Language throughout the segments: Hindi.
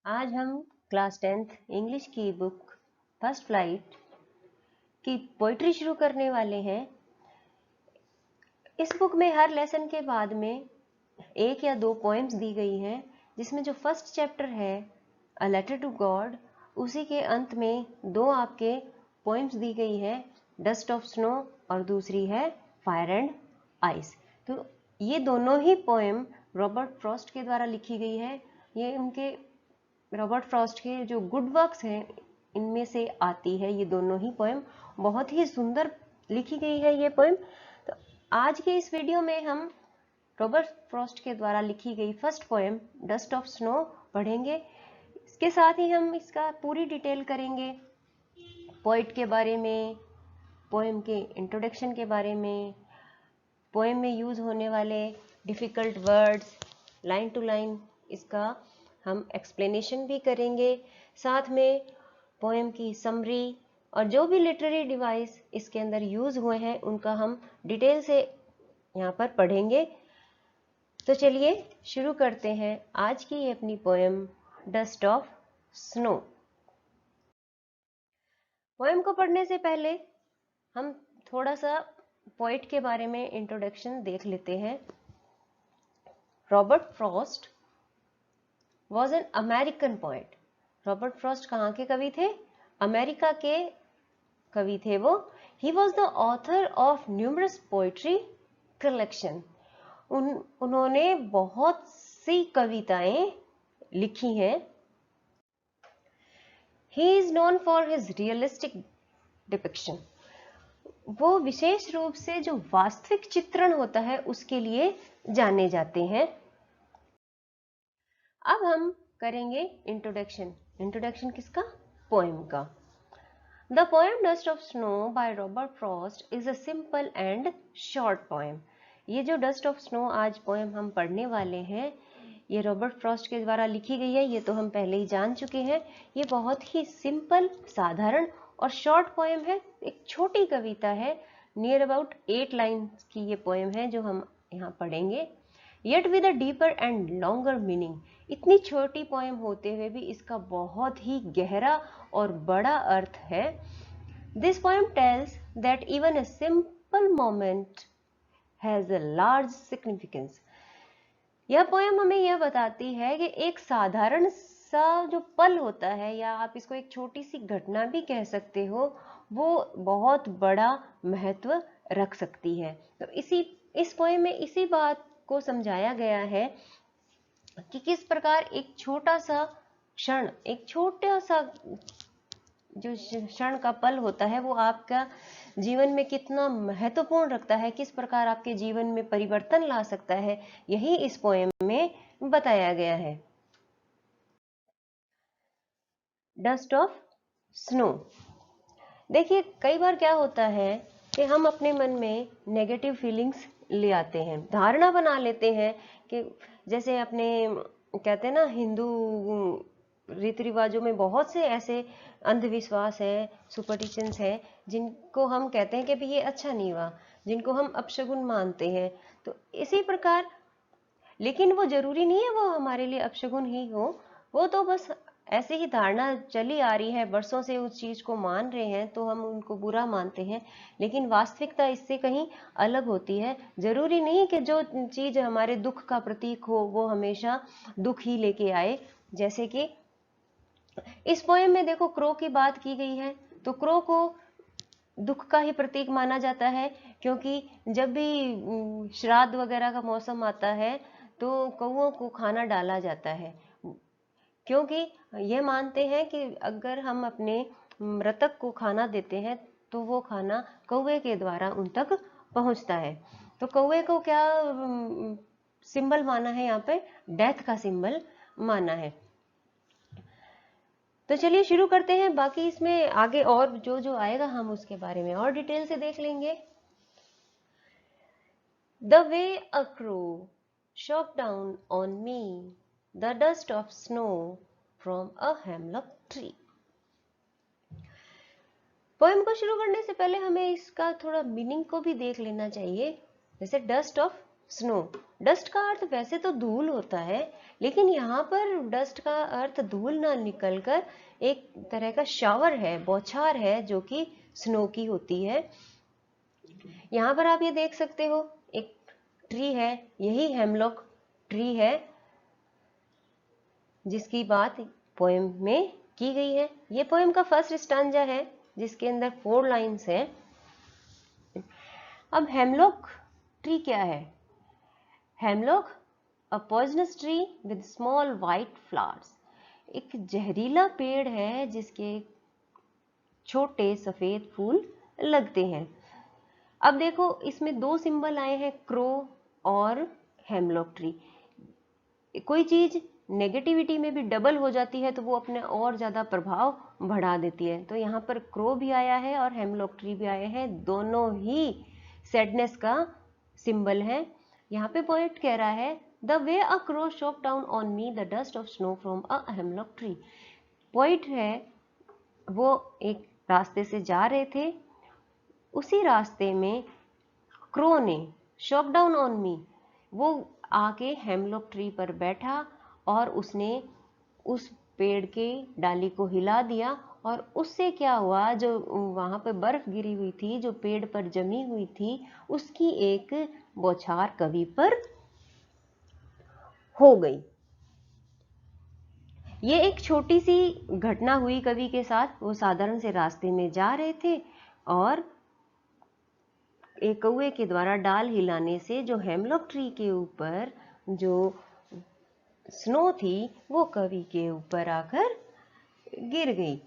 आज हम क्लास 10th इंग्लिश की बुक फर्स्ट फ्लाइट की पोइट्री शुरू करने वाले हैं। इस बुक में हर लेसन के बाद में एक या दो पोएम्स दी गई हैं, जिसमें जो फर्स्ट चैप्टर है अ लेटर टू गॉड, उसी के अंत में दो आपके पोएम्स दी गई है, डस्ट ऑफ स्नो और दूसरी है फायर एंड आइस। तो ये दोनों ही पोएम रॉबर्ट फ्रॉस्ट के द्वारा लिखी गई है। ये उनके रॉबर्ट फ्रॉस्ट के जो गुड वर्क्स हैं इनमें से आती है ये दोनों ही पोएम। बहुत ही सुंदर लिखी गई है ये पोएम। तो आज के इस वीडियो में हम रॉबर्ट फ्रॉस्ट के द्वारा लिखी गई first poem dust of snow पढ़ेंगे। इसके साथ ही हम इसका पूरी डिटेल करेंगे, पोइट के बारे में, पोएम के इंट्रोडक्शन के बारे में, पोएम में यूज होने वाले difficult words, line to line इसका हम एक्सप्लेनेशन भी करेंगे। साथ में पोएम की समरी और जो भी लिटरेरी डिवाइस इसके अंदर यूज हुए हैं उनका हम डिटेल से यहाँ पर पढ़ेंगे। तो चलिए शुरू करते हैं आज की ये अपनी poem dust of snow. Poem को पढ़ने से पहले हम थोड़ा सा पोइट के बारे में इंट्रोडक्शन देख लेते हैं। Robert Frost was an American poet. Robert Frost कहाँ के कवि थे? अमेरिका के कवि थे वो। He was the author of numerous poetry collection. उन्होंने बहुत सी कविताएं लिखी हैं। He is known for his realistic depiction. वो विशेष रूप से जो वास्तविक चित्रण होता है उसके लिए जाने जाते हैं। अब हम करेंगे इंट्रोडक्शन। इंट्रोडक्शन किसका? पोएम का। The poem dust of snow by Robert Frost is a simple and short poem. ये जो डस्ट ऑफ स्नो आज पोएम हम पढ़ने वाले हैं, ये रॉबर्ट फ्रॉस्ट के द्वारा लिखी गई है, ये तो हम पहले ही जान चुके हैं। ये बहुत ही सिंपल, साधारण और शॉर्ट पोएम है। एक छोटी कविता है, नियर अबाउट 8 लाइन्स की ये पोएम है जो हम यहाँ पढ़ेंगे। Yet with a deeper and longer meaning. इतनी छोटी पोएम होते हुए भी इसका बहुत ही गहरा और बड़ा अर्थ है। This poem tells that even a simple moment has a large significance. यह पोएम हमें यह बताती है कि एक साधारण सा जो पल होता है, या आप इसको एक छोटी सी घटना भी कह सकते हो, वो बहुत बड़ा महत्व रख सकती है। तो इस पोएम में इसी बात को समझाया गया है कि किस प्रकार एक छोटा सा क्षण, एक छोटा सा जो क्षण का पल होता है वो आपका जीवन में कितना महत्वपूर्ण रखता है, किस प्रकार आपके जीवन में परिवर्तन ला सकता है, यही इस पोएम में बताया गया है। Dust of snow. देखिए कई बार क्या होता है कि हम अपने मन में नेगेटिव फीलिंग्स ले आते हैं, धारणा बना लेते हैं कि जैसे अपने कहते हैं ना, हिंदू रीति रिवाजों में बहुत से ऐसे अंधविश्वास हैं, सुपरस्टिशंस हैं, जिनको हम कहते हैं कि भी ये अच्छा नहीं हुआ, जिनको हम अपशगुन मानते हैं। तो इसी प्रकार, लेकिन वो जरूरी नहीं है वो हमारे लिए अपशगुन ही हो, वो तो बस ऐसे ही धारणा चली आ रही है, वर्षों से उस चीज को मान रहे हैं तो हम उनको बुरा मानते हैं। लेकिन वास्तविकता इससे कहीं अलग होती है। जरूरी नहीं कि जो चीज हमारे दुख का प्रतीक हो वो हमेशा दुख ही लेके आए। जैसे कि इस पोएम में देखो क्रो की बात की गई है, तो क्रो को दुख का ही प्रतीक माना जाता है, क्योंकि जब भी श्राद्ध वगैरह का मौसम आता है तो कौओं को खाना डाला जाता है, क्योंकि ये मानते हैं कि अगर हम अपने मृतक को खाना देते हैं तो वो खाना कौवे के द्वारा उन तक पहुंचता है। तो कौवे को क्या सिंबल माना है यहाँ पे? डेथ का सिंबल माना है। तो चलिए शुरू करते हैं। बाकी इसमें आगे और जो जो आएगा हम उसके बारे में और डिटेल से देख लेंगे। The way a crow shook down on me the dust of snow from a hemlock tree. Poem को शुरू करने से पहले हमें इसका थोड़ा मीनिंग को भी देख लेना चाहिए। जैसे डस्ट ऑफ स्नो, डस्ट का अर्थ वैसे तो धूल होता है, लेकिन यहाँ पर डस्ट का अर्थ धूल ना निकलकर एक तरह का शावर है, बौछार है, जो कि स्नो की होती है। यहाँ पर आप ये देख सकते हो एक ट्री है, यही हेमलॉक ट्री है जिसकी बात पोएम में की गई है। ये पोएम का फर्स्ट स्टांजा है जिसके अंदर 4 लाइन्स हैं। अब हेमलॉक ट्री क्या है? Hemlock a poisonous tree with small white flowers, एक जहरीला पेड़ है जिसके छोटे सफेद फूल लगते हैं। अब देखो इसमें 2 सिंबल आए हैं, क्रो और हेमलॉक ट्री। कोई चीज नेगेटिविटी में भी डबल हो जाती है तो वो अपने और ज्यादा प्रभाव बढ़ा देती है। तो यहाँ पर क्रो भी आया है और हेमलॉक ट्री भी आए हैं, दोनों ही सैडनेस का सिंबल है। यहाँ पे पोएट कह रहा है the way a crow shock down on me the dust of snow from a hemlock tree. Poet है, वो एक रास्ते से जा रहे थे, उसी रास्ते में क्रो ने शॉक डाउन ऑन मी, वो आके हेमलॉक ट्री पर बैठा और उसने उस पेड़ के डाली को हिला दिया और उससे क्या हुआ, जो वहां पे बर्फ गिरी हुई थी, जो पेड़ पर जमी हुई थी, उसकी एक बौछार कवि पर हो गई। ये एक छोटी सी घटना हुई कवि के साथ। वो साधारण से रास्ते में जा रहे थे और एक कौवे के द्वारा डाल हिलाने से जो हेमलॉक ट्री के ऊपर जो स्नो थी वो कवि के ऊपर आकर गिर गई।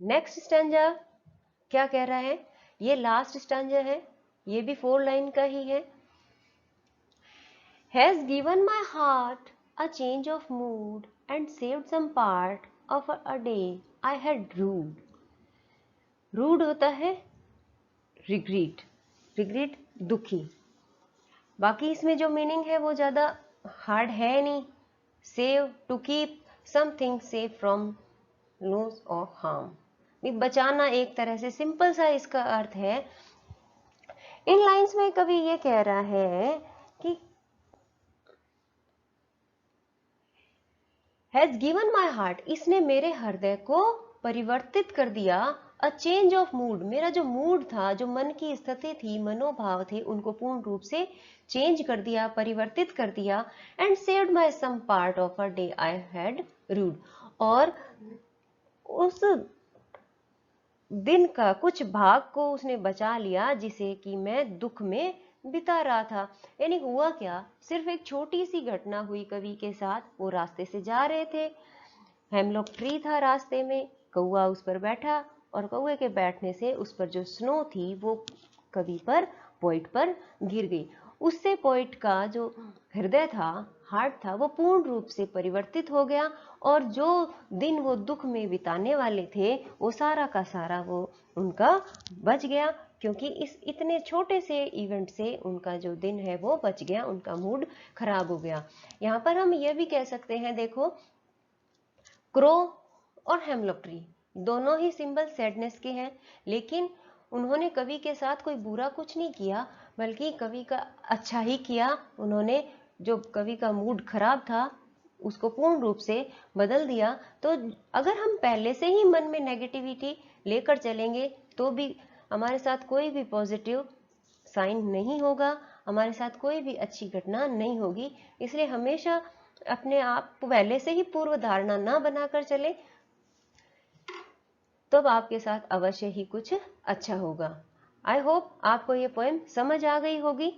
नेक्स्ट स्टैंजा क्या कह रहा है? ये लास्ट स्टैंजा है, ये भी 4 लाइन का ही है। Has given my heart a change of mood and saved some part of a day I had rued. Rued होता है रिग्रेट, रिग्रेट दुखी। बाकी इसमें जो मीनिंग है वो ज्यादा हार्ड है नहीं। Save, to keep something safe from loss और हार्म, बचाना एक तरह से सिंपल सा इसका अर्थ है। इन लाइंस में कवि ये कह रहा है कि हैज गिवन माई हार्ट, इसने मेरे हृदय को परिवर्तित कर दिया। अ चेंज ऑफ मूड, मेरा जो मूड था, जो मन की स्थिति थी, मनोभाव थे, उनको पूर्ण रूप से चेंज कर दिया, परिवर्तित कर दिया। And saved my some part of a day I had rued, और उस दिन का कुछ भाग को उसने बचा लिया जिसे कि मैं दुख में बिता रहा था। यानी हुआ क्या, सिर्फ एक छोटी सी घटना हुई कवि के साथ। वो रास्ते से जा रहे थे, हेमलॉक ट्री था रास्ते में, कौवा उस पर बैठा और कौवे के बैठने से उस पर जो स्नो थी वो कवि पर, पोइट पर गिर गई। उससे पोइट का जो हृदय था, हार्ट था, वो पूर्ण रूप से परिवर्तित हो गया और जो दिन वो दुख में बिताने वाले थे वो सारा का सारा वो उनका बच गया, क्योंकि इस इतने छोटे से इवेंट से उनका जो दिन है वो बच गया, उनका मूड खराब हो गया। यहाँ पर हम ये भी कह सकते हैं, देखो क्रो और हेमलॉक ट्री दोनों ही सिंबल सैडनेस के हैं, लेकिन उन्होंने कवि के साथ कोई बुरा कुछ नहीं किया, बल्कि कवि का अच्छा ही किया। उन्होंने जो कवि का मूड खराब था उसको पूर्ण रूप से बदल दिया। तो अगर हम पहले से ही मन में नेगेटिविटी लेकर चलेंगे तो भी हमारे साथ कोई भी पॉजिटिव साइन नहीं होगा, हमारे साथ कोई भी अच्छी घटना नहीं होगी। इसलिए हमेशा अपने आप पहले से ही पूर्व धारणा ना बनाकर चले, तब आपके साथ अवश्य ही कुछ अच्छा होगा। आई होप आपको ये पोएम समझ आ गई होगी।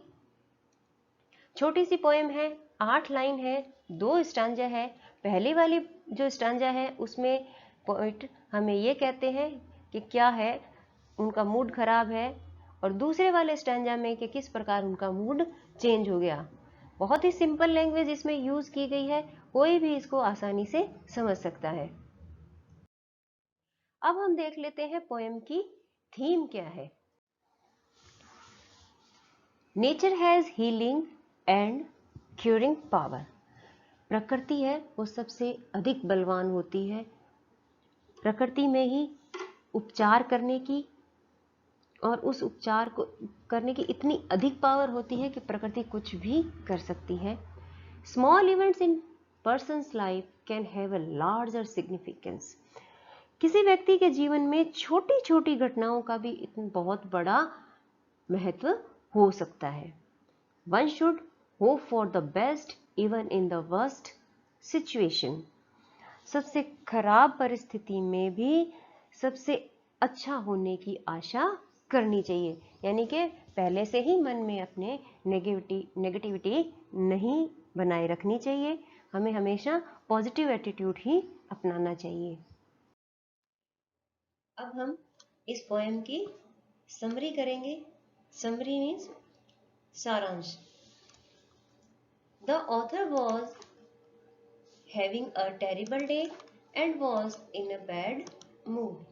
छोटी सी पोएम है, 8 लाइन है, 2 स्टांजा है। पहली वाली जो स्टांजा है उसमें पोएट हमें ये कहते हैं कि क्या है, उनका मूड खराब है, और दूसरे वाले स्टांजा में कि किस प्रकार उनका मूड चेंज हो गया। बहुत ही सिंपल लैंग्वेज इसमें यूज की गई है, कोई भी इसको आसानी से समझ सकता है। अब हम देख लेते हैं पोएम की थीम क्या है। Nature has healing and curing power, प्रकृति है वो सबसे अधिक बलवान होती है, प्रकृति में ही उपचार करने की और उस उपचार को करने की इतनी अधिक पावर होती है कि प्रकृति कुछ भी कर सकती है। Small events in persons life can have a larger significance. किसी व्यक्ति के जीवन में छोटी छोटी घटनाओं का भी बहुत बड़ा महत्व हो सकता है। One should hope for the best even in the worst situation. सबसे खराब परिस्थिति में भी सबसे अच्छा होने की आशा करनी चाहिए, यानी कि पहले से ही मन में अपने नेगेटिविटी नहीं बनाए रखनी चाहिए। हमें हमेशा पॉजिटिव एटीट्यूड ही अपनाना चाहिए। अब हम इस पोएम की समरी करेंगे। समरी मीन्स सारांश। The author was having a terrible day and was in a bad mood.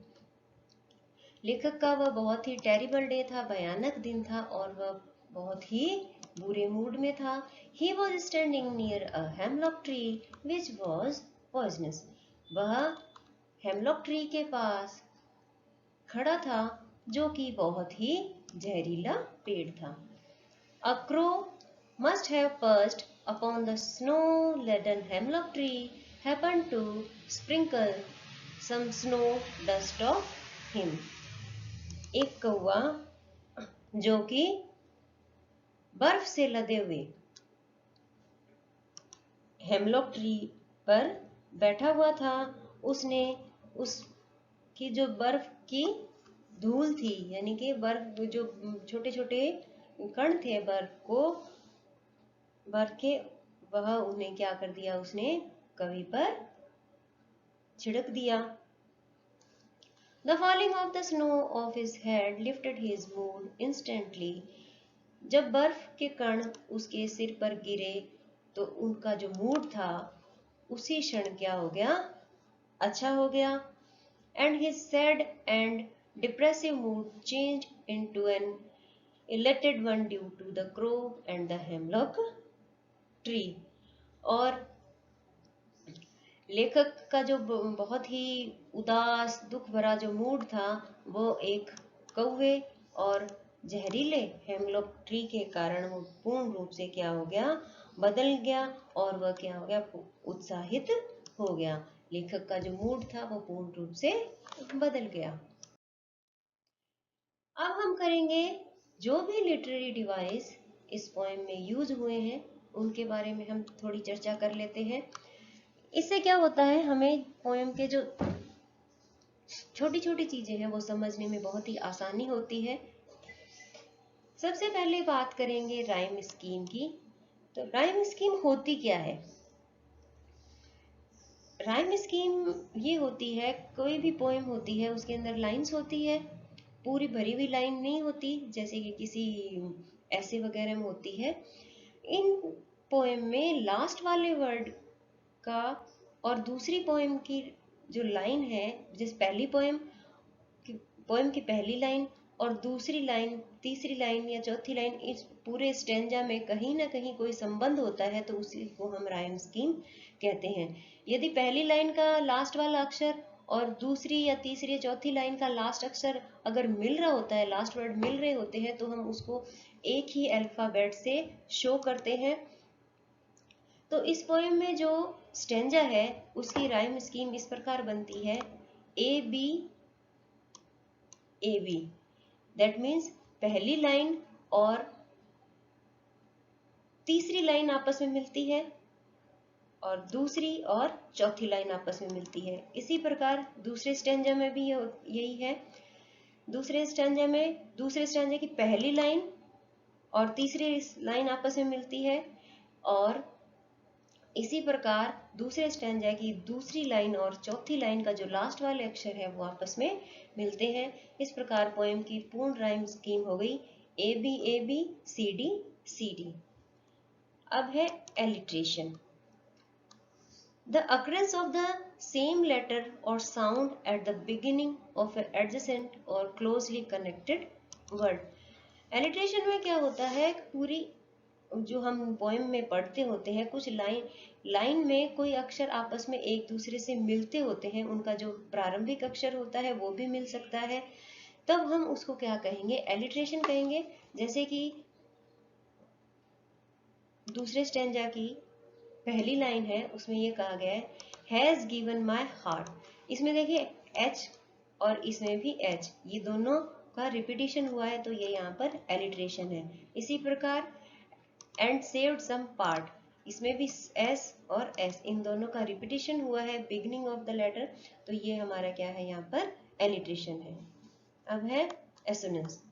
लेखक का वह बहुत ही टेरिबल डे था, भयानक दिन था, और वह बहुत ही बुरे मूड में था। He was standing near a hemlock tree which was poisonous. वह हेमलॉक ट्री के पास खड़ा था जो कि बहुत ही जहरीला पेड़ था। A crow must have perched upon the snow-laden hemlock tree happened to sprinkle some snow dust of him. एक कौवा जो कि बर्फ से लदे हुए हेमलॉक ट्री पर बैठा हुआ था, उसने उसकी जो बर्फ की धूल थी, यानी कि बर्फ जो छोटे छोटे कण थे बर्फ के, वह उन्हें क्या कर दिया, उसने कवि पर छिड़क दिया। The falling of the snow off his head lifted his mood instantly. जब बर्फ के कण उसके सिर पर गिरे तो उनका जो मूड था उसी क्षण क्या हो गया, अच्छा हो गया। And his sad and depressive mood changed into an elated one due to the crow and the hemlock tree. और लेखक का जो बहुत ही उदास दुख भरा जो मूड था वो एक कौवे और जहरीले हेमलॉक ट्री के कारण वो पूर्ण रूप से क्या हो गया, बदल गया, और वह क्या हो गया, उत्साहित हो गया। लेखक का जो मूड था वो पूर्ण रूप से बदल गया। अब हम करेंगे जो भी लिटरेरी डिवाइस इस पोएम में यूज हुए हैं उनके बारे में हम थोड़ी चर्चा कर लेते हैं। इससे क्या होता है, हमें पोएम के जो छोटी छोटी चीजें हैं वो समझने में बहुत ही आसानी होती है। सबसे पहले बात करेंगे राइम स्कीम की। तो राइम स्कीम होती क्या है? राइम स्कीम ये होती है, कोई भी पोएम होती है उसके अंदर लाइंस होती है, पूरी भरी हुई लाइन नहीं होती जैसे कि किसी ऐसे वगैरह में होती है। इन पोएम में लास्ट वाले वर्ड का और दूसरी पोएम की जो लाइन है, जिस पहली पोएम की पहली लाइन और दूसरी लाइन, तीसरी लाइन या चौथी लाइन, इस पूरे स्टेंजा में कहीं ना कहीं कोई संबंध होता है तो उसी को हम राइम स्कीम कहते हैं। यदि पहली लाइन का लास्ट वाला अक्षर और दूसरी या तीसरी या चौथी लाइन का लास्ट अक्षर अगर मिल रहा होता है, लास्ट वर्ड मिल रहे होते हैं, तो हम उसको एक ही अल्फाबेट से शो करते हैं। तो इस पोएम में जो स्टेंजा है उसकी राइम स्कीम इस प्रकार बनती है, A B A B. That means पहली लाइन और तीसरी लाइन आपस में मिलती है और दूसरी और चौथी लाइन आपस में मिलती है। इसी प्रकार दूसरे स्टेंजा में भी यही है। दूसरे स्टेंजा की पहली लाइन और तीसरी लाइन आपस में मिलती है, और इसी प्रकार दूसरे स्टेंजा की दूसरी लाइन और चौथी लाइन का जो लास्ट वाले अक्षर है वो आपस में मिलते हैं। इस प्रकार पोएम की पूर्ण राइम स्कीम हो गई ए बी सी डी। अब है alliteration. The occurrence of the same letter or sound at the beginning of an adjacent or closely connected word. Alliteration में क्या होता है, पूरी जो हम पोएम में पढ़ते होते हैं, कुछ लाइन में कोई अक्षर आपस में एक दूसरे से मिलते होते हैं, उनका जो प्रारंभिक अक्षर होता है वो भी मिल सकता है, तब हम उसको क्या कहेंगे, एलिट्रेशन कहेंगे। जैसे कि दूसरे स्टैंजा की पहली लाइन है, उसमें ये कहा गया है हैज गिवन माई हार्ट। इसमें देखिए एच और इसमें भी एच, ये दोनों का रिपीटिशन हुआ है, तो ये यहाँ पर एलिट्रेशन है। इसी प्रकार एंड सेव्ड सम पार्ट, इसमें भी एस और एस इन दोनों का रिपीटिशन हुआ है बिगिनिंग ऑफ द लेटर, तो ये हमारा क्या है, यहाँ पर एलिट्रेशन है। अब है assonance.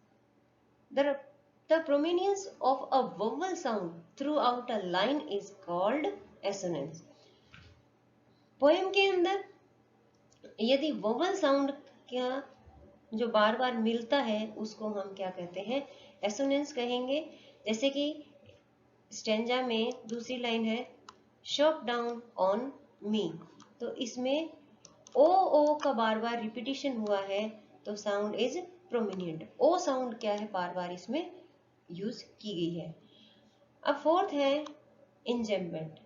The prominence of a vowel sound throughout a line is called assonance. Poem के अंदर यदि वोवल साउंड का जो बार बार मिलता है उसको हम क्या कहते हैं, एसोनेंस कहेंगे। जैसे कि स्टेंजा में दूसरी लाइन है शॉक डाउन ऑन मी, तो इसमें ओ का बार बार रिपीटिशन हुआ है, तो sound is prominent. O sound क्या है, बार बार इसमें यूज की गई है। अब फोर्थ है इंजेम्बमेंट।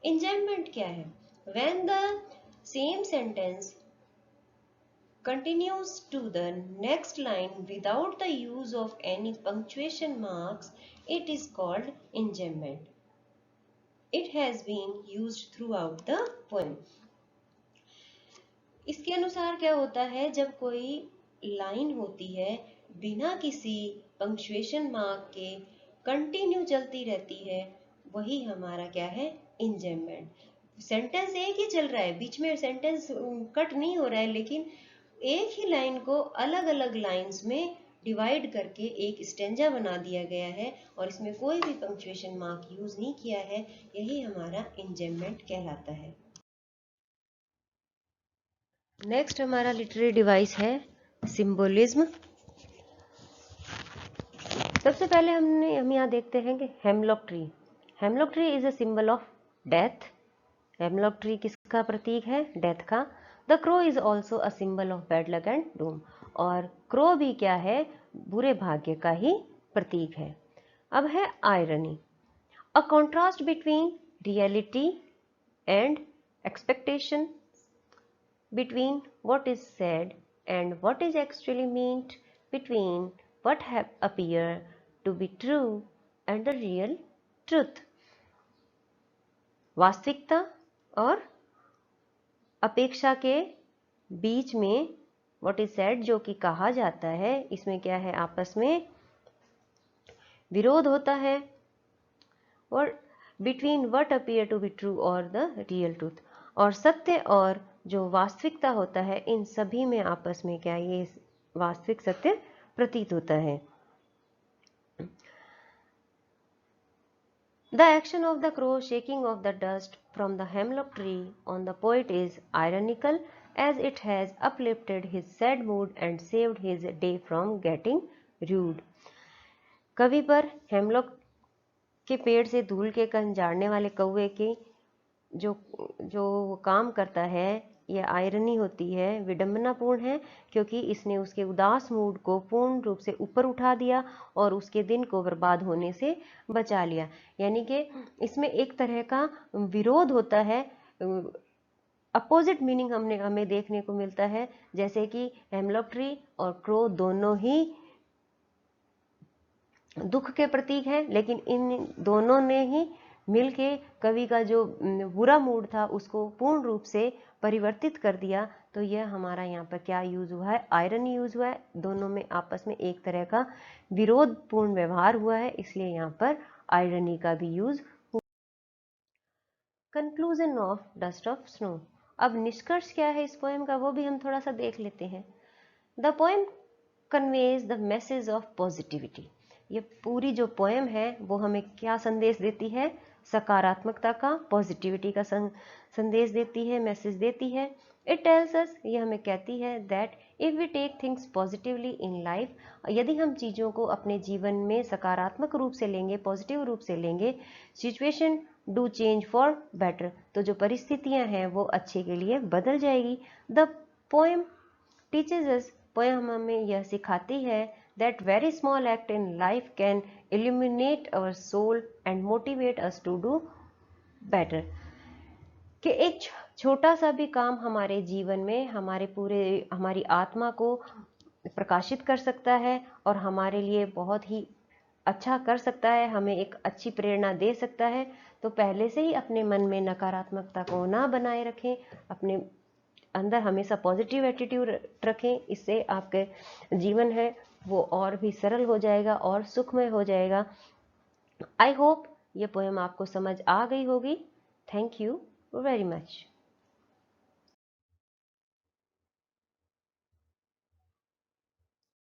इंजेम्बमेंट क्या है, when the same sentence continues to the next line without the use of any punctuation marks, it is called injunction. It has been used throughout the poem. इसके अनुसार क्या होता है, जब कोई लाइन होती है बिना किसी पंक्चुएशन मार्क के कंटिन्यू चलती रहती है, वही हमारा क्या है, इंजम्मेंट। सेंटेंस एक ही चल रहा है, बीच में सेंटेंस कट नहीं हो रहा है, लेकिन एक ही लाइन को अलग अलग लाइंस में डिवाइड करके एक स्टेंजा बना दिया गया है और इसमें कोई भी पंक्चुएशन मार्क यूज नहीं किया है, यही हमारा इंजम्मेंट कहलाता है। नेक्स्ट हमारा लिटरेरी डिवाइस है सिंबोलिज्म। सबसे पहले हम यहाँ देखते हैं कि hemlock tree. Hemlock tree is a symbol of death. Hemlock tree किसका प्रतीक है, डेथ का। The crow is also a symbol of bad luck and Doom, और क्रो भी क्या है, बुरे भाग्य का ही प्रतीक है। अब है irony, a contrast between reality and expectation, between what is said and what is actually meant, between what have appear to be true and the real truth. वास्तविकता और अपेक्षा के बीच में what is said जो कि कहा जाता है, इसमें क्या है, आपस में विरोध होता है। और between what appear to be true और the real truth, और सत्य और जो वास्तविकता होता है, इन सभी में आपस में क्या, ये वास्तविक सत्य प्रतीत होता है। The action of the crow shaking off the dust from the hemlock tree on the poet is ironical, as it has uplifted his sad mood and saved his day from getting rude. कवि पर हेमलॉक के पेड़ से धूल के कण झाड़ने वाले कौवे के जो काम करता है, यह आयरनी होती है, विडंबनापूर्ण है, क्योंकि इसने उसके उदास मूड को पूर्ण रूप से ऊपर उठा दिया और उसके दिन को बर्बाद होने से बचा लिया। यानी कि इसमें एक तरह का विरोध होता है, अपोजिट मीनिंग हमें देखने को मिलता है। जैसे कि हेमलॉक ट्री और क्रो दोनों ही दुख के प्रतीक हैं, लेकिन इन दोनों ने ही मिलके कवि का जो बुरा मूड था उसको पूर्ण रूप से परिवर्तित कर दिया। तो यह हमारा यहाँ पर क्या यूज हुआ है, आयरनी यूज हुआ है। दोनों में आपस में एक तरह का विरोधपूर्ण व्यवहार हुआ है, इसलिए यहाँ पर आयरनी का भी यूज हुआ। Conclusion of dust of snow. अब निष्कर्ष क्या है इस पोएम का, वो भी हम थोड़ा सा देख लेते हैं। The poem conveys the message of positivity. ये पूरी जो पोएम है वो हमें क्या संदेश देती है, सकारात्मकता का, पॉजिटिविटी का संदेश देती है, मैसेज देती है। इट टेल्स अस, ये हमें कहती है that if we take things positively in life, यदि हम चीज़ों को अपने जीवन में सकारात्मक रूप से लेंगे, पॉजिटिव रूप से लेंगे, situation do change for better, तो जो परिस्थितियां हैं वो अच्छे के लिए बदल जाएगी। The poem teaches us, poem हमें यह सिखाती है that very small act in life can illuminate our soul and motivate us to do better, कि एक छोटा सा भी काम हमारे जीवन में हमारी आत्मा को प्रकाशित कर सकता है और हमारे लिए बहुत ही अच्छा कर सकता है, हमें एक अच्छी प्रेरणा दे सकता है। तो पहले से ही अपने मन में नकारात्मकता को ना बनाए रखें, अपने अंदर हमेशा पॉजिटिव एटीट्यूड रखें। इससे आपके जीवन है वो और भी सरल हो जाएगा और सुखमय हो जाएगा। आई होप ये पोएम आपको समझ आ गई होगी। Thank you very much.